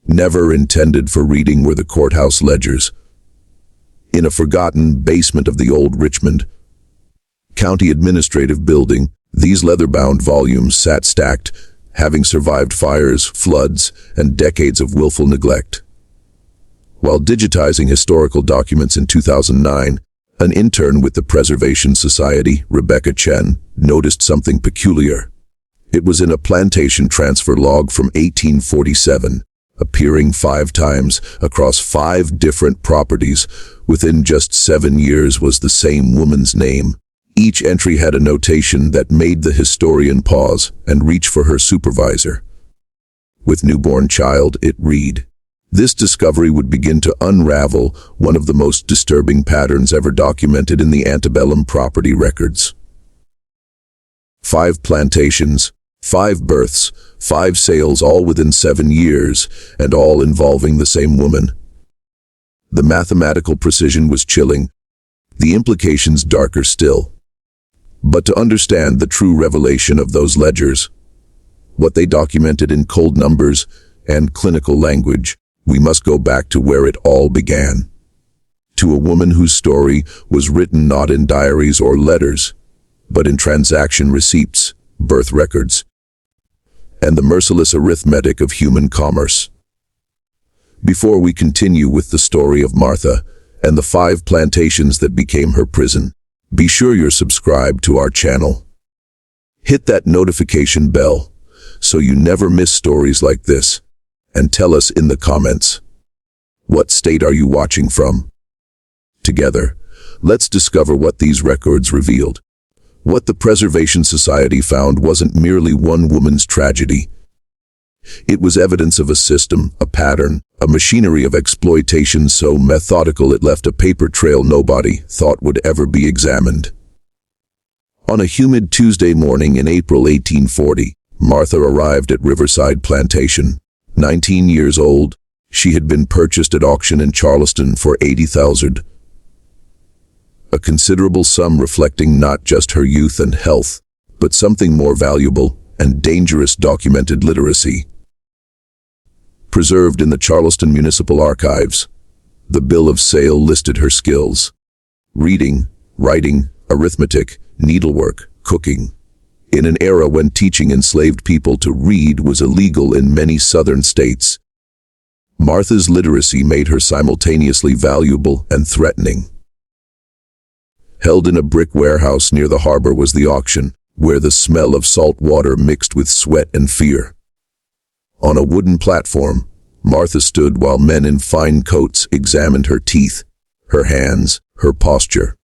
never intended for reading, were the courthouse ledgers. In a forgotten basement of the old Richmond County Administrative Building, these leather-bound volumes sat stacked, having survived fires, floods, and decades of willful neglect. While digitizing historical documents in 2009, an intern with the Preservation Society, Rebecca Chen, noticed something peculiar. It was in a plantation transfer log from 1847, appearing 5 times across 5 different properties. Within just 7 years was the same woman's name. Each entry had a notation that made the historian pause and reach for her supervisor. With newborn child, it read. This discovery would begin to unravel one of the most disturbing patterns ever documented in the antebellum property records. 5 plantations, 5 births, 5 sales, all within 7 years, and all involving the same woman. The mathematical precision was chilling, the implications darker still. But to understand the true revelation of those ledgers, what they documented in cold numbers and clinical language, we must go back to where it all began. To a woman whose story was written not in diaries or letters, but in transaction receipts, birth records, and the merciless arithmetic of human commerce. Before we continue with the story of Martha and the 5 plantations that became her prison, be sure you're subscribed to our channel. Hit that notification bell so you never miss stories like this, and tell us in the comments, what state are you watching from? Together, let's discover what these records revealed. What the Preservation Society found wasn't merely one woman's tragedy. It was evidence of a system, a pattern, a machinery of exploitation so methodical it left a paper trail nobody thought would ever be examined. On a humid Tuesday morning in April 1840, Martha arrived at Riverside Plantation. 19 years old, she had been purchased at auction in Charleston for $80,000. A considerable sum reflecting not just her youth and health, but something more valuable and dangerous: documented literacy. Preserved in the Charleston Municipal Archives, the bill of sale listed her skills: reading, writing, arithmetic, needlework, cooking. In an era when teaching enslaved people to read was illegal in many southern states, Martha's literacy made her simultaneously valuable and threatening. Held in a brick warehouse near the harbor was the auction, where the smell of salt water mixed with sweat and fear. On a wooden platform, Martha stood while men in fine coats examined her teeth, her hands, her posture.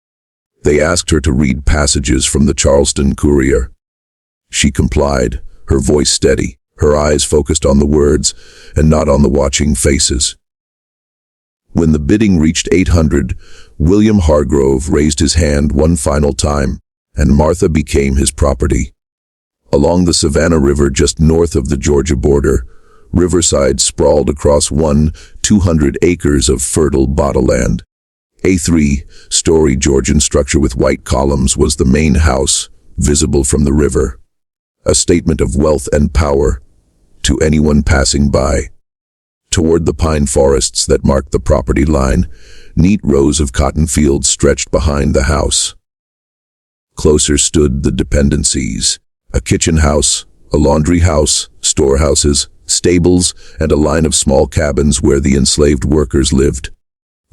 They asked her to read passages from the Charleston Courier. She complied, her voice steady, her eyes focused on the words and not on the watching faces. When the bidding reached $800, William Hargrove raised his hand one final time, and Martha became his property. Along the Savannah River just north of the Georgia border, Riverside sprawled across 200 acres of fertile bottomland. A 3-story Georgian structure with white columns was the main house, visible from the river, a statement of wealth and power to anyone passing by. Toward the pine forests that marked the property line, neat rows of cotton fields stretched behind the house. Closer stood the dependencies: a kitchen house, a laundry house, storehouses, stables, and a line of small cabins where the enslaved workers lived.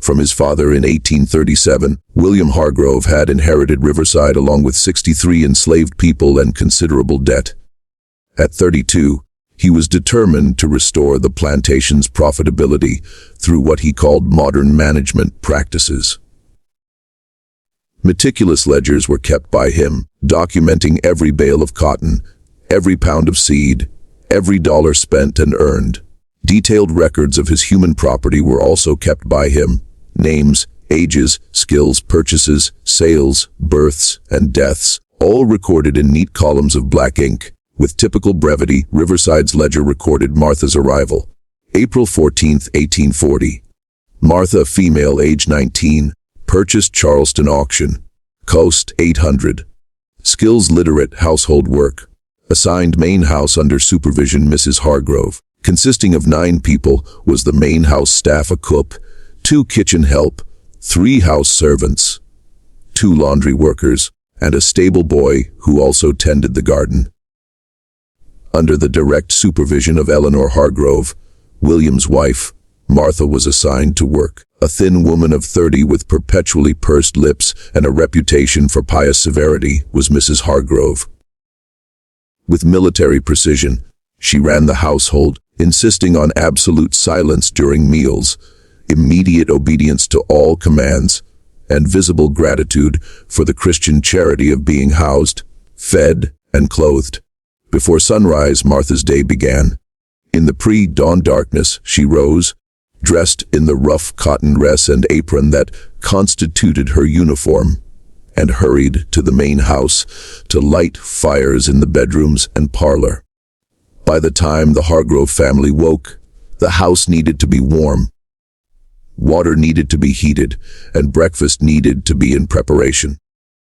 From his father in 1837, William Hargrove had inherited Riverside along with 63 enslaved people and considerable debt. At 32, he was determined to restore the plantation's profitability through what he called modern management practices. Meticulous ledgers were kept by him, documenting every bale of cotton, every pound of seed, every dollar spent and earned. Detailed records of his human property were also kept by him: names, ages, skills, purchases, sales, births, and deaths, all recorded in neat columns of black ink. With typical brevity, Riverside's ledger recorded Martha's arrival. April 14, 1840. Martha, female, age 19, purchased Charleston auction. Cost $800. Skills: literate, household work. Assigned main house under supervision Mrs. Hargrove. consisting of 9 people, was the main house staff, a cook, 2 kitchen help, 3 house servants, 2 laundry workers, and a stable boy who also tended the garden. Under the direct supervision of Eleanor Hargrove, William's wife, Martha was assigned to work. A thin woman of 30 with perpetually pursed lips and a reputation for pious severity was Mrs. Hargrove. With military precision, she ran the household, insisting on absolute silence during meals, immediate obedience to all commands, and visible gratitude for the Christian charity of being housed, fed, and clothed. Before sunrise, Martha's day began. In the pre-dawn darkness, she rose, dressed in the rough cotton dress and apron that constituted her uniform, and hurried to the main house to light fires in the bedrooms and parlor. By the time the Hargrove family woke, the house needed to be warm. Water needed to be heated, and breakfast needed to be in preparation.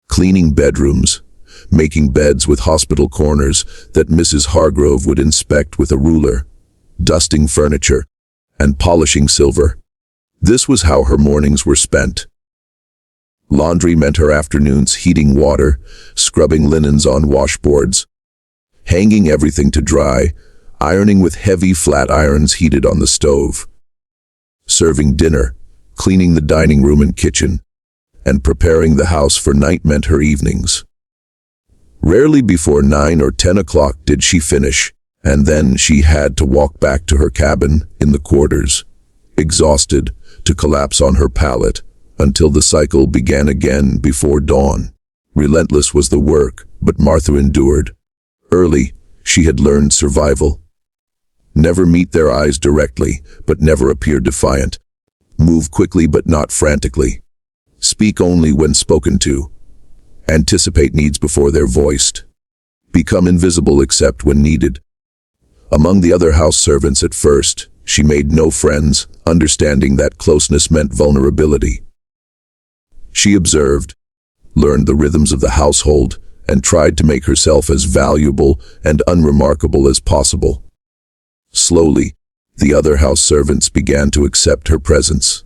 Cleaning bedrooms, making beds with hospital corners that Mrs. Hargrove would inspect with a ruler, dusting furniture, and polishing silver. This was how her mornings were spent. Laundry meant her afternoons heating water, scrubbing linens on washboards, hanging everything to dry, ironing with heavy flat irons heated on the stove, serving dinner, cleaning the dining room and kitchen, and preparing the house for night meant her evenings. Rarely before 9 or 10 o'clock did she finish, and then she had to walk back to her cabin in the quarters, exhausted, to collapse on her pallet until the cycle began again before dawn. Relentless was the work, but Martha endured. Early, she had learned survival. Never meet their eyes directly, but never appear defiant. Move quickly but not frantically. Speak only when spoken to. Anticipate needs before they're voiced. Become invisible except when needed. Among the other house servants at first, she made no friends, understanding that closeness meant vulnerability. She observed, learned the rhythms of the household, and tried to make herself as valuable and unremarkable as possible. Slowly, the other house servants began to accept her presence.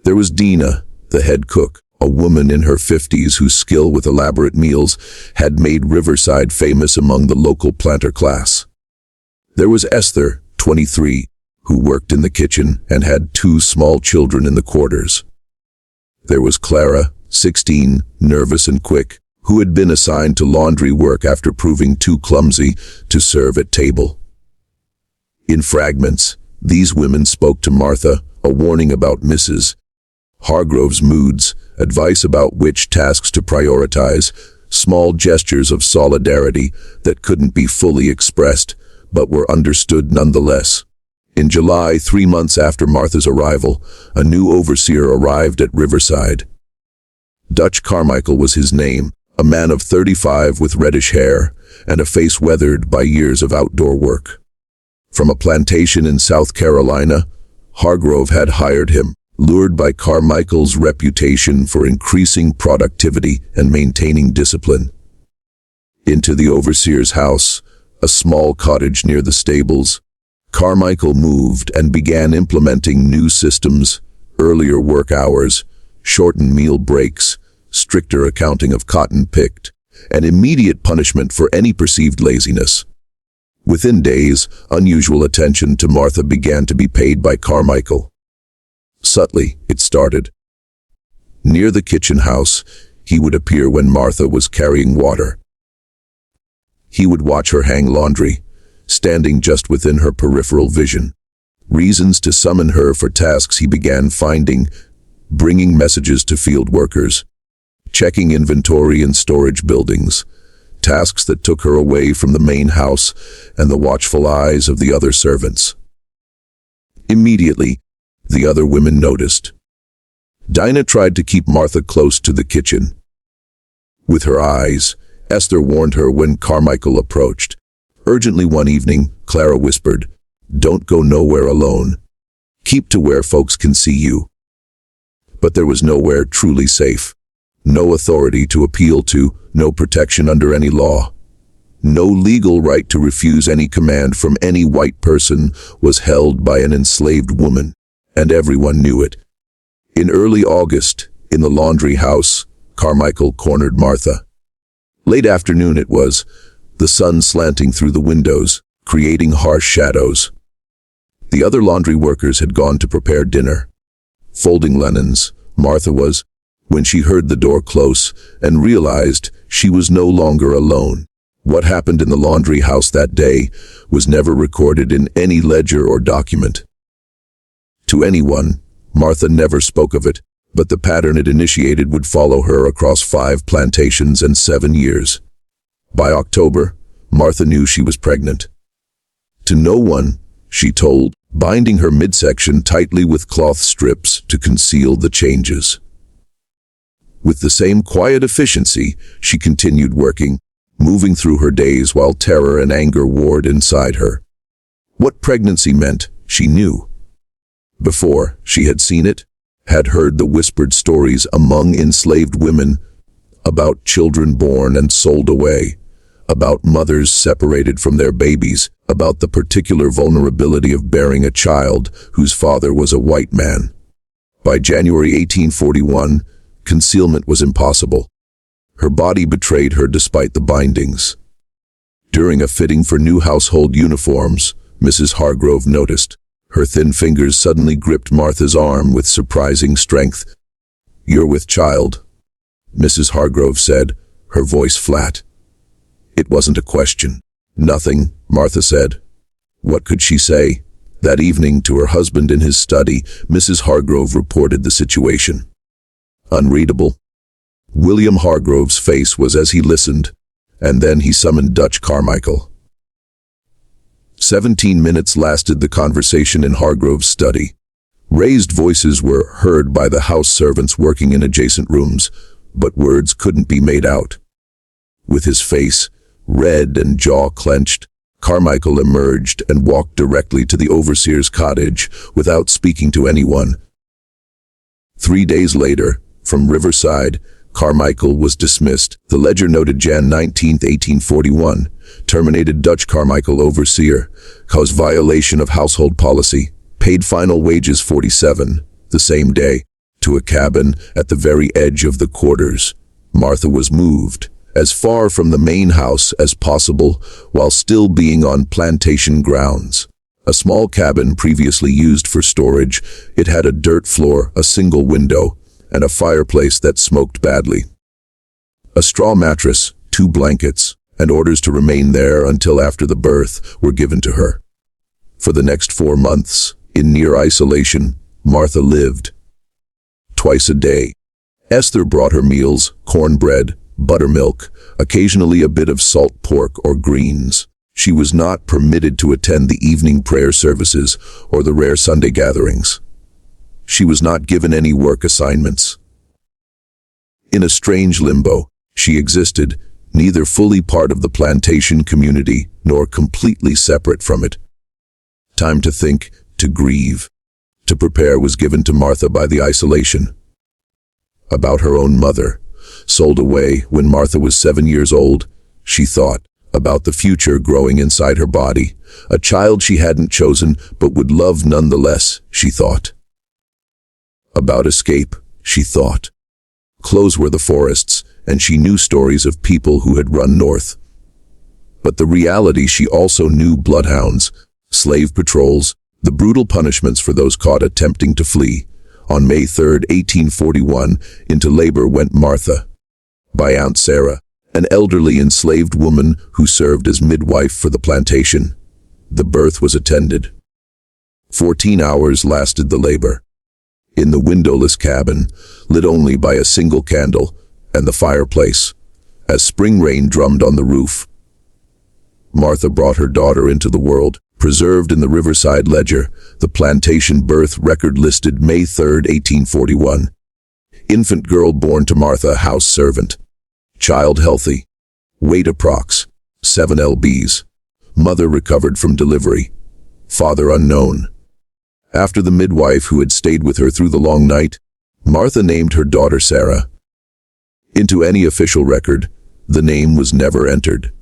There was Dina, the head cook, a woman in her 50s whose skill with elaborate meals had made Riverside famous among the local planter class. There was Esther, 23, who worked in the kitchen and had 2 small children in the quarters. There was Clara, 16, nervous and quick, who had been assigned to laundry work after proving too clumsy to serve at table. In fragments, these women spoke to Martha, a warning about Mrs. Hargrove's moods, advice about which tasks to prioritize, small gestures of solidarity that couldn't be fully expressed, but were understood nonetheless. In July, 3 months after Martha's arrival, a new overseer arrived at Riverside. Dutch Carmichael was his name, a man of 35 with reddish hair and a face weathered by years of outdoor work. From a plantation in South Carolina, Hargrove had hired him, lured by Carmichael's reputation for increasing productivity and maintaining discipline. Into the overseer's house, a small cottage near the stables, Carmichael moved and began implementing new systems, earlier work hours, shortened meal breaks, stricter accounting of cotton picked, and immediate punishment for any perceived laziness. Within days, unusual attention to Martha began to be paid by Carmichael. Subtly, it started. Near the kitchen house, he would appear when Martha was carrying water. He would watch her hang laundry, standing just within her peripheral vision. Reasons to summon her for tasks he began finding, bringing messages to field workers, checking inventory in storage buildings, tasks that took her away from the main house and the watchful eyes of the other servants. Immediately, the other women noticed. Dinah tried to keep Martha close to the kitchen. With her eyes, Esther warned her when Carmichael approached. Urgently one evening, Clara whispered, "Don't go nowhere alone. Keep to where folks can see you." But there was nowhere truly safe. No authority to appeal to, no protection under any law. No legal right to refuse any command from any white person was held by an enslaved woman, and everyone knew it. In early August, in the laundry house, Carmichael cornered Martha. Late afternoon it was, the sun slanting through the windows, creating harsh shadows. The other laundry workers had gone to prepare dinner. Folding linens, Martha was, when she heard the door close and realized she was no longer alone. What happened in the laundry house that day was never recorded in any ledger or document. To anyone, Martha never spoke of it, but the pattern it initiated would follow her across 5 plantations and 7 years. By October, Martha knew she was pregnant. To no one, she told, binding her midsection tightly with cloth strips to conceal the changes. With the same quiet efficiency, she continued working, moving through her days while terror and anger warred inside her. What pregnancy meant, she knew. Before, she had seen it, had heard the whispered stories among enslaved women about children born and sold away, about mothers separated from their babies, about the particular vulnerability of bearing a child whose father was a white man. By January 1841, concealment was impossible. Her body betrayed her despite the bindings. During a fitting for new household uniforms, Mrs. Hargrove noticed. Her thin fingers suddenly gripped Martha's arm with surprising strength. "You're with child," Mrs. Hargrove said, her voice flat. It wasn't a question. "Nothing," Martha said. What could she say? That evening, to her husband in his study, Mrs. Hargrove reported the situation. Unreadable. William Hargrove's face was as he listened, and then he summoned Dutch Carmichael. 17 minutes lasted the conversation in Hargrove's study. Raised voices were heard by the house servants working in adjacent rooms, but words couldn't be made out. With his face, red and jaw clenched, Carmichael emerged and walked directly to the overseer's cottage without speaking to anyone. 3 days later, from Riverside, Carmichael was dismissed. The ledger noted Jan 19, 1841, terminated Dutch Carmichael overseer, caused violation of household policy, paid final wages 47, the same day, to a cabin at the very edge of the quarters. Martha was moved as far from the main house as possible while still being on plantation grounds. A small cabin previously used for storage, it had a dirt floor, a single window, and a fireplace that smoked badly. A straw mattress, 2 blankets, and orders to remain there until after the birth were given to her. For the next 4 months, in near isolation, Martha lived. Twice a day, Esther brought her meals, cornbread, buttermilk, occasionally a bit of salt pork or greens. She was not permitted to attend the evening prayer services or the rare Sunday gatherings. She was not given any work assignments. In a strange limbo, she existed, neither fully part of the plantation community nor completely separate from it. Time to think, to grieve, to prepare was given to Martha by the isolation. About her own mother, sold away when Martha was 7 years old, she thought. About the future growing inside her body, a child she hadn't chosen but would love nonetheless, she thought. About escape, she thought. Close were the forests, and she knew stories of people who had run north. But the reality, she also knew bloodhounds, slave patrols, the brutal punishments for those caught attempting to flee. On May 3, 1841, into labor went Martha, by Aunt Sarah, an elderly enslaved woman who served as midwife for the plantation. The birth was attended. 14 hours lasted the labor. In the windowless cabin, lit only by a single candle and the fireplace, as spring rain drummed on the roof, Martha brought her daughter into the world. Preserved in the Riverside Ledger, the plantation birth record listed May 3, 1841. Infant girl born to Martha, house servant. Child healthy. Weight approx. 7 lbs. Mother recovered from delivery. Father unknown. After the midwife who had stayed with her through the long night, Martha named her daughter Sarah. Into any official record, the name was never entered.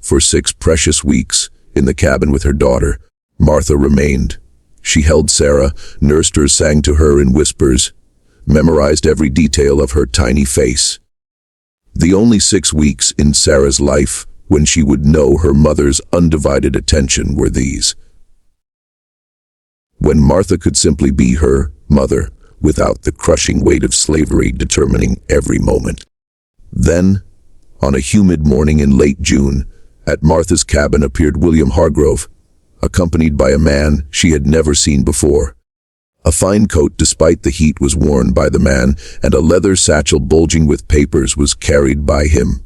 For 6 precious weeks, in the cabin with her daughter, Martha remained. She held Sarah, nursed her, sang to her in whispers, memorized every detail of her tiny face. The only 6 weeks in Sarah's life when she would know her mother's undivided attention were these. When Martha could simply be her mother, without the crushing weight of slavery determining every moment. Then, on a humid morning in late June, at Martha's cabin appeared William Hargrove, accompanied by a man she had never seen before. A fine coat despite the heat was worn by the man, and a leather satchel bulging with papers was carried by him.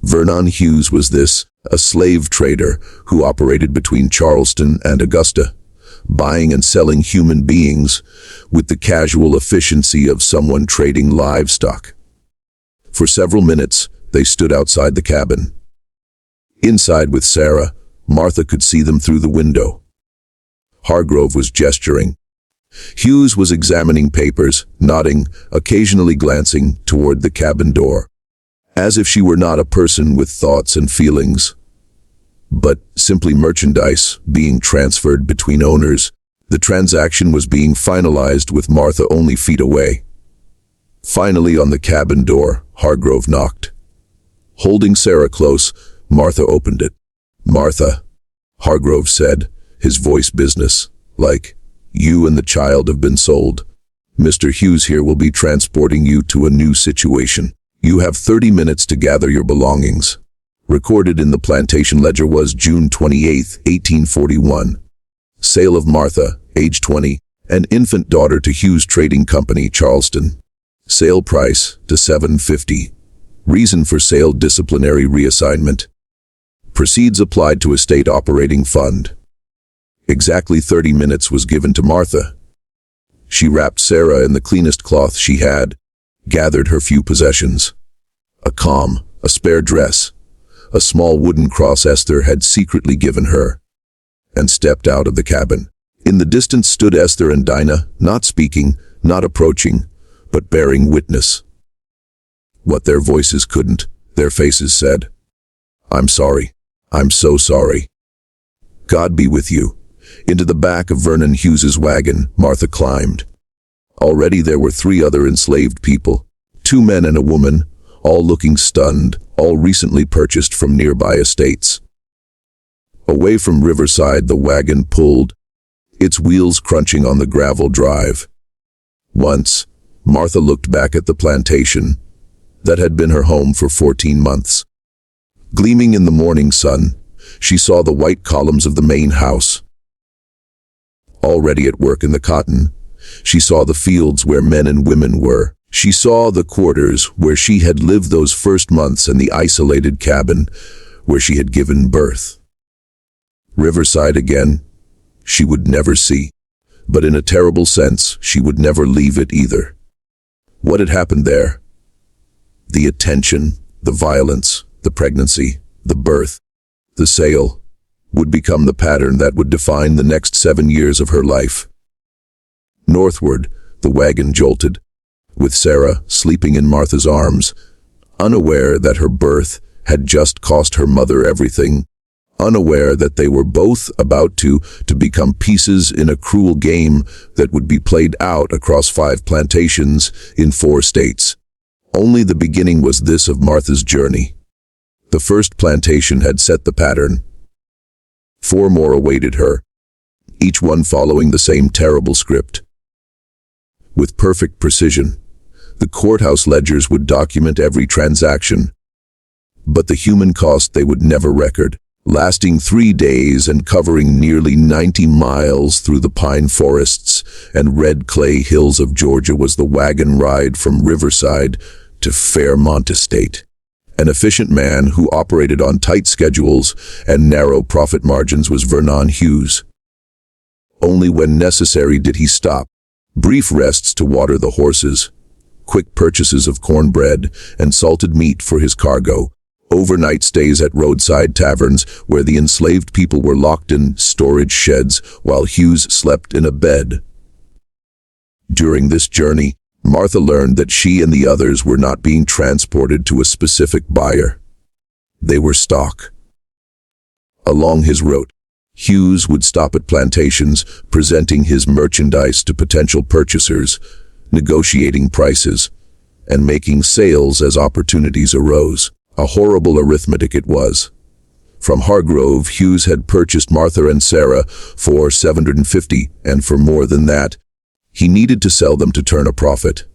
Vernon Hughes was this, a slave trader who operated between Charleston and Augusta, buying and selling human beings with the casual efficiency of someone trading livestock. For several minutes, they stood outside the cabin. Inside with Sarah, Martha could see them through the window. Hargrove was gesturing. Hughes was examining papers, nodding, occasionally glancing toward the cabin door, as if she were not a person with thoughts and feelings, but simply merchandise being transferred between owners. The transaction was being finalized with Martha only feet away. Finally, on the cabin door, Hargrove knocked. Holding Sarah close, Martha opened it. "Martha," Hargrove said, his voice business-like, "you and the child have been sold. Mr. Hughes here will be transporting you to a new situation. You have 30 minutes to gather your belongings." Recorded in the Plantation ledger was June 28, 1841. Sale of Martha, age 20, an infant daughter to Hughes Trading Company, Charleston. Sale price to $7.50. Reason for sale: disciplinary reassignment. Proceeds applied to estate operating fund. Exactly 30 minutes was given to Martha. She wrapped Sarah in the cleanest cloth she had, gathered her few possessions. A comb, a spare dress, a small wooden cross Esther had secretly given her, and stepped out of the cabin. In the distance stood Esther and Dinah, not speaking, not approaching, but bearing witness. What their voices couldn't, their faces said. "I'm sorry. I'm so sorry." "God be with you." Into the back of Vernon Hughes's wagon, Martha climbed. Already there were 3 other enslaved people, 2 men and a woman, all looking stunned, all recently purchased from nearby estates. Away from Riverside the wagon pulled, its wheels crunching on the gravel drive. Once, Martha looked back at the plantation that had been her home for 14 months. Gleaming in the morning sun, she saw the white columns of the main house. Already at work in the cotton, she saw the fields where men and women were. She saw the quarters where she had lived those first months and the isolated cabin where she had given birth. Riverside again, she would never see, but in a terrible sense, she would never leave it either. What had happened there? The attention, the violence, the pregnancy, the birth, the sale, would become the pattern that would define the next 7 years of her life. Northward, the wagon jolted, with Sarah sleeping in Martha's arms, unaware that her birth had just cost her mother everything, unaware that they were both about to become pieces in a cruel game that would be played out across 5 plantations in 4 states. Only the beginning was this of Martha's journey. The first plantation had set the pattern. 4 more awaited her, each one following the same terrible script. With perfect precision, the courthouse ledgers would document every transaction, but the human cost they would never record. Lasting 3 days and covering nearly 90 miles through the pine forests and red clay hills of Georgia was the wagon ride from Riverside to Fairmont Estate. An efficient man who operated on tight schedules and narrow profit margins was Vernon Hughes. Only when necessary did he stop. Brief rests to water the horses, quick purchases of cornbread and salted meat for his cargo, overnight stays at roadside taverns where the enslaved people were locked in storage sheds while Hughes slept in a bed. During this journey, Martha learned that she and the others were not being transported to a specific buyer. They were stock. Along his route, Hughes would stop at Plantations, presenting his merchandise to potential purchasers, negotiating prices, and making sales as opportunities arose. A horrible arithmetic it was. From Hargrove, Hughes had purchased Martha and Sarah for $750, and for more than that, he needed to sell them to turn a profit.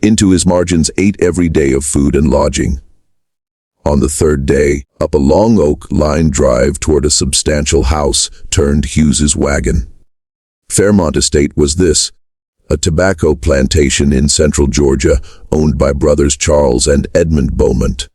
Into his margins ate every day of food and lodging. On the third day, up a long oak-lined drive toward a substantial house turned Hughes's wagon. Fairmont Estate was this, a tobacco plantation in central Georgia owned by brothers Charles and Edmund Beaumont.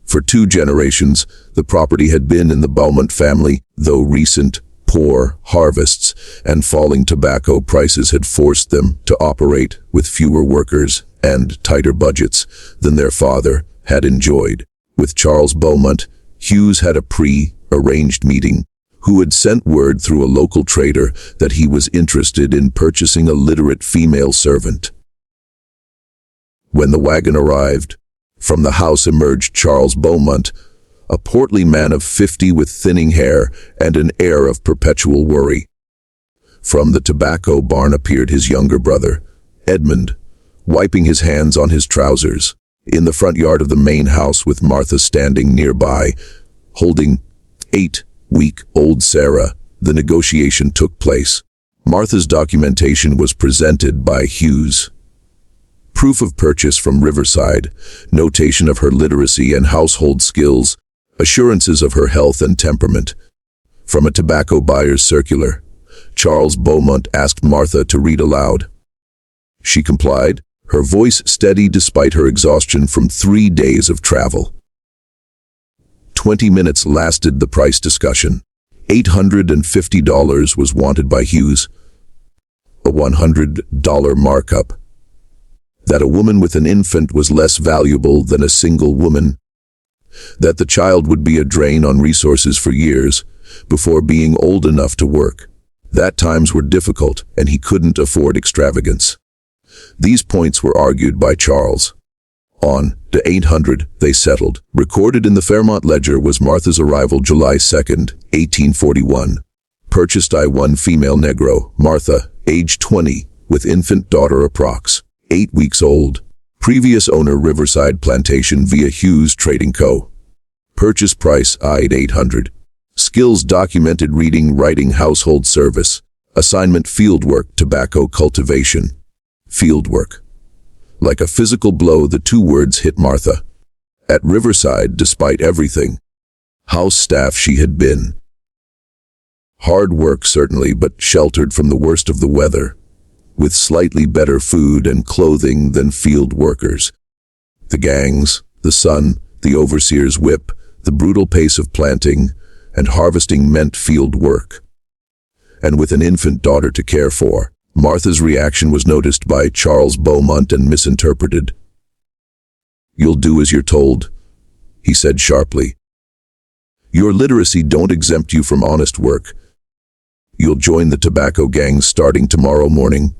For 2 generations, the property had been in the Beaumont family, though recent, poor harvests and falling tobacco prices had forced them to operate with fewer workers and tighter budgets than their father had enjoyed. With Charles Beaumont, Hughes had a pre-arranged meeting, who had sent word through a local trader that he was interested in purchasing a literate female servant. When the wagon arrived, from the house emerged Charles Beaumont, a portly man of 50 with thinning hair and an air of perpetual worry. From the tobacco barn appeared his younger brother, Edmund, wiping his hands on his trousers. In the front yard of the main house, with Martha standing nearby, holding 8-week-old Sarah, the negotiation took place. Martha's documentation was presented by Hughes. Proof of purchase from Riverside, notation of her literacy and household skills, assurances of her health and temperament. From a tobacco buyer's circular, Charles Beaumont asked Martha to read aloud. She complied, her voice steady despite her exhaustion from 3 days of travel. 20 minutes lasted the price discussion. $850 was wanted by Hughes, a $100 markup. That a woman with an infant was less valuable than a single woman. That the child would be a drain on resources for years before being old enough to work. That times were difficult and he couldn't afford extravagance. These points were argued by Charles. On to 800 they settled. Recorded in the Fairmont Ledger was Martha's arrival July 2nd, 1841. Purchased I one female Negro, Martha, age 20, with infant daughter approx. 8 weeks old. Previous owner Riverside Plantation via Hughes Trading Co. Purchase price I'd 800. Skills documented reading, writing, household service. Assignment fieldwork, tobacco cultivation. Fieldwork. Like a physical blow, the 2 words hit Martha. At Riverside, despite everything, house staff she had been. Hard work certainly, but sheltered from the worst of the weather, with slightly better food and clothing than field workers. The gangs, the sun, the overseer's whip, the brutal pace of planting and harvesting meant field work. And with an infant daughter to care for, Martha's reaction was noticed by Charles Beaumont and misinterpreted. "You'll do as you're told," he said sharply. "Your literacy don't exempt you from honest work. You'll join the tobacco gangs starting tomorrow morning."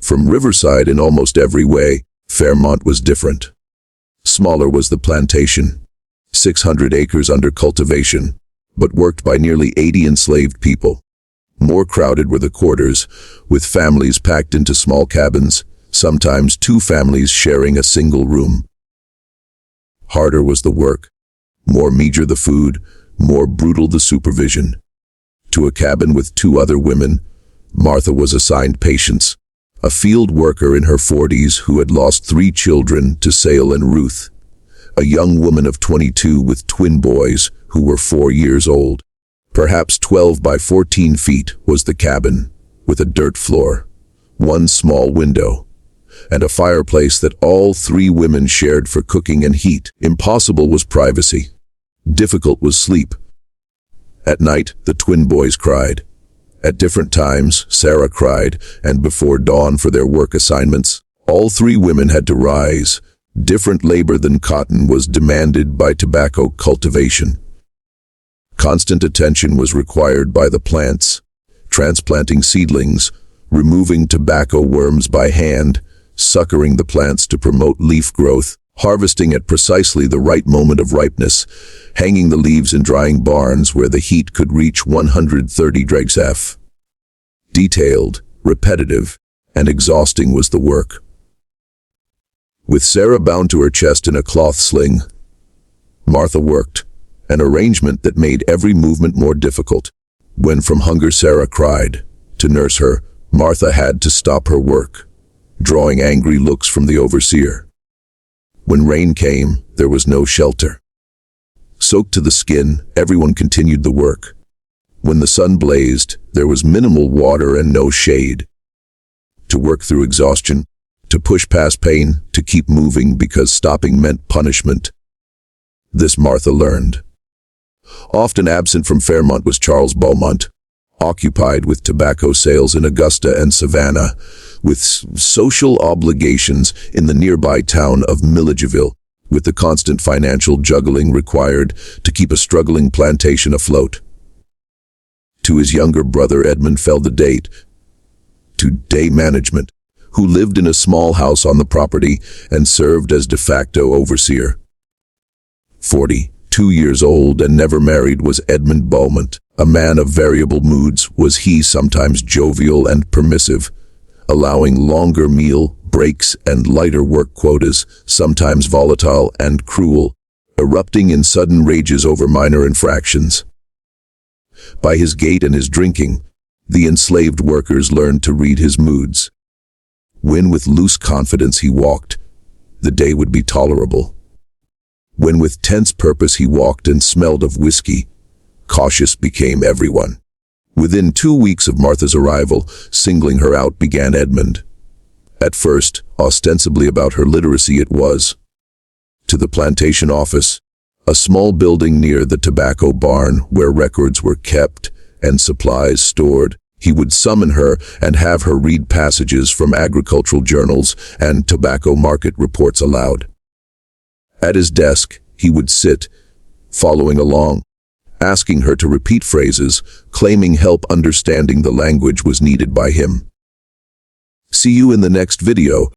From Riverside in almost every way, Fairmont was different. Smaller was the plantation, 600 acres under cultivation, but worked by nearly 80 enslaved people. More crowded were the quarters, with families packed into small cabins, sometimes 2 families sharing a single room. Harder was the work, more meager the food, more brutal the supervision. To a cabin with 2 other women, Martha was assigned Patience, a field worker in her 40s who had lost 3 children to Sale and Ruth, a young woman of 22 with twin boys who were 4 years old. Perhaps 12 by 14 feet was the cabin, with a dirt floor, 1 small window, and a fireplace that all 3 women shared for cooking and heat. Impossible was privacy. Difficult was sleep. At night, the twin boys cried. At different times, Sarah cried, and before dawn for their work assignments, all 3 women had to rise. Different labor than cotton was demanded by tobacco cultivation. Constant attention was required by the plants, transplanting seedlings, removing tobacco worms by hand, suckering the plants to promote leaf growth. harvesting at precisely the right moment of ripeness, hanging the leaves in drying barns where the heat could reach 130 degrees F. Detailed, repetitive, and exhausting was the work. With Sarah bound to her chest in a cloth sling, Martha worked, an arrangement that made every movement more difficult. When from hunger Sarah cried, to nurse her, Martha had to stop her work, drawing angry looks from the overseer. When rain came, there was no shelter. Soaked to the skin, everyone continued the work. When the sun blazed, there was minimal water and no shade. To work through exhaustion, to push past pain, to keep moving because stopping meant punishment. This Martha learned. Often absent from Fairmont was Charles Beaumont, occupied with tobacco sales in Augusta and Savannah, with social obligations in the nearby town of Milledgeville, with the constant financial juggling required to keep a struggling plantation afloat. To his younger brother Edmund fell the date to day management, who lived in a small house on the property and served as de facto overseer. 42 years old and never married was Edmund Beaumont. A man of variable moods, was he sometimes jovial and permissive, allowing longer meal breaks and lighter work quotas, sometimes volatile and cruel, erupting in sudden rages over minor infractions. By his gait and his drinking, the enslaved workers learned to read his moods. When with loose confidence he walked, the day would be tolerable. When with tense purpose he walked and smelled of whiskey, cautious became everyone. Within 2 weeks of Martha's arrival, singling her out began Edmund. At first, ostensibly about her literacy it was. To the plantation office, a small building near the tobacco barn where records were kept and supplies stored, he would summon her and have her read passages from agricultural journals and tobacco market reports aloud. At his desk, he would sit, following along, asking her to repeat phrases, claiming help understanding the language was needed by him. See you in the next video.